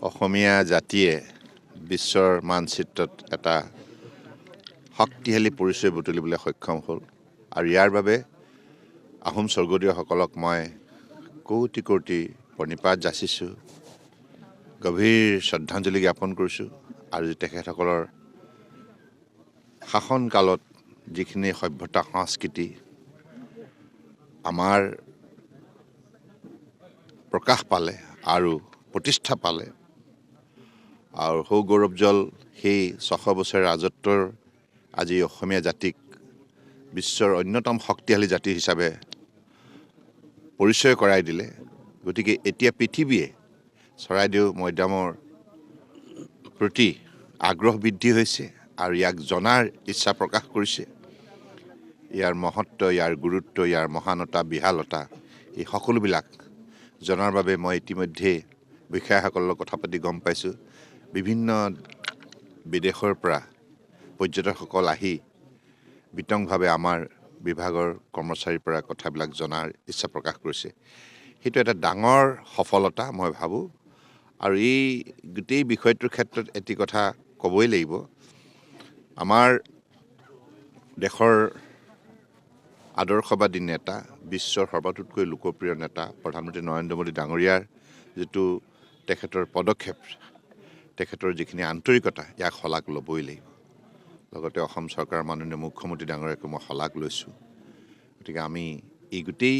অসমীয়া জাতিয়ে বিশ্বৰ মানচিত্ৰত এটা শক্তিশালী পৰিচয় বুটলিবলৈ সক্ষম হ'ল আৰু ইয়াৰ বাবে আহোম স্বৰ্গদেউসকলক মই কোটি কোটি প্ৰণিপাত যাচিছোঁ, গভীৰ শ্ৰদ্ধাঞ্জলি জ্ঞাপন কৰিছোঁ আৰু তেখেতসকলৰ শাসনকালত যিখিনি সভ্যতা সংস্কৃতি আমাৰ প্ৰকাশ পালে আৰু প্ৰতিষ্ঠা পালে আৰু সৌগৌৰৱজল সেই 600 বছৰ ৰাজত্বৰ আজি অসমীয়া জাতিক বিশ্বৰ অন্যতম শক্তিশালী জাতি হিচাপে পৰিচয় কৰাই দিলে। গতিকে এতিয়া পৃথিৱীয়ে চৰাইদেউ মৈদামৰ প্ৰতি আগ্ৰহ বৃদ্ধি হৈছে আৰু ইয়াক জনাৰ ইচ্ছা প্ৰকাশ কৰিছে। ইয়াৰ মহত্ব, ইয়াৰ গুৰুত্ব, ইয়াৰ মহানতা, বিশালতা এই সকলোবিলাক জনাৰ বাবে মই ইতিমধ্যে বিষয়াসকলৰ কথা পাতি গম পাইছোঁ। বিভিন্ন বিদেশৰ পৰা পৰ্যটকসকল আহি বিতংভাৱে আমাৰ বিভাগৰ কৰ্মচাৰীৰ পৰা কথাবিলাক জনাৰ ইচ্ছা প্ৰকাশ কৰিছে। সেইটো এটা ডাঙৰ সফলতা মই ভাবোঁ। আৰু এই গোটেই বিষয়টোৰ ক্ষেত্ৰত এটি কথা ক'বই লাগিব, আমাৰ দেশৰ আদৰ্শবাদী নেতা, বিশ্বৰ সৰ্বাতোতকৈ লোকপ্ৰিয় নেতা প্ৰধানমন্ত্ৰী নৰেন্দ্ৰ মোদী ডাঙৰীয়াৰ যিটো তেখেতৰ পদক্ষেপ, তেখেতৰ যিখিনি আন্তৰিকতা, ইয়াক শলাগ ল'বই লাগিব। লগতে অসম চৰকাৰৰ মাননীয় মুখ্যমন্ত্ৰী ডাঙৰীয়াকো মই শলাগ লৈছোঁ। গতিকে আমি এই গোটেই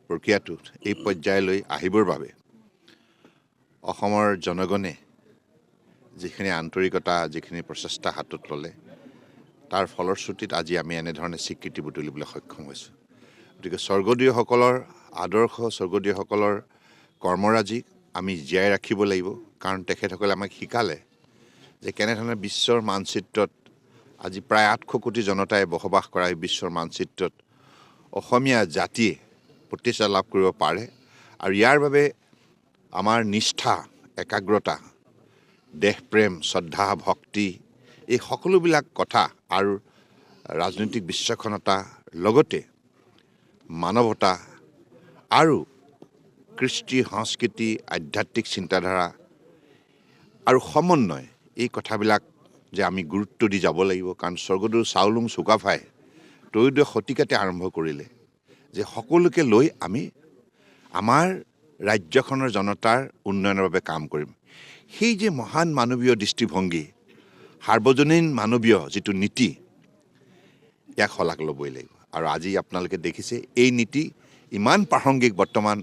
প্ৰক্ৰিয়াটোত এই পৰ্যায়লৈ আহিবৰ বাবে অসমৰ জনগণে যিখিনি আন্তৰিকতা, যিখিনি প্ৰচেষ্টা হাতত ল'লে, তাৰ ফলশ্ৰুতিত আজি আমি এনেধৰণে স্বীকৃতি বুটলিবলৈ সক্ষম হৈছোঁ। গতিকে স্বৰ্গদেউসকলৰ আদৰ্শ, স্বৰ্গদেউসকলৰ কৰ্মৰাজিক আমি জীয়াই ৰাখিব লাগিব, কাৰণ তেখেতসকলে আমাক শিকালে যে কেনেধৰণে বিশ্বৰ মানচিত্ৰত আজি প্ৰায় 800 কোটি জনতাই বসবাস কৰা এই বিশ্বৰ মানচিত্ৰত অসমীয়া জাতিয়ে প্ৰতিষ্ঠা লাভ কৰিব পাৰে। আৰু ইয়াৰ বাবে আমাৰ নিষ্ঠা, একাগ্ৰতা, দেশপ্ৰেম, শ্ৰদ্ধা, ভক্তি এই সকলোবিলাক কথা আৰু ৰাজনৈতিক বিচক্ষণতা, লগতে মানৱতা আৰু কৃষ্টি, সংস্কৃতি, আধ্যাত্মিক চিন্তাধাৰা আৰু সমন্বয়, এই কথাবিলাক যে আমি গুৰুত্ব দি যাব লাগিব। কাৰণ স্বৰ্গদেউ চাওলুং চুকাফাই ত্ৰয়োদশ শতিকাতে আৰম্ভ কৰিলে যে সকলোকে লৈ আমি আমাৰ ৰাজ্যখনৰ জনতাৰ উন্নয়নৰ বাবে কাম কৰিম। সেই যে মহান মানৱীয় দৃষ্টিভংগী, সাৰ্বজনীন মানৱীয় যিটো নীতি, ইয়াক শলাগ ল'বই লাগিব। আৰু আজি আপোনালোকে দেখিছে এই নীতি ইমান প্ৰাসংগিক বৰ্তমান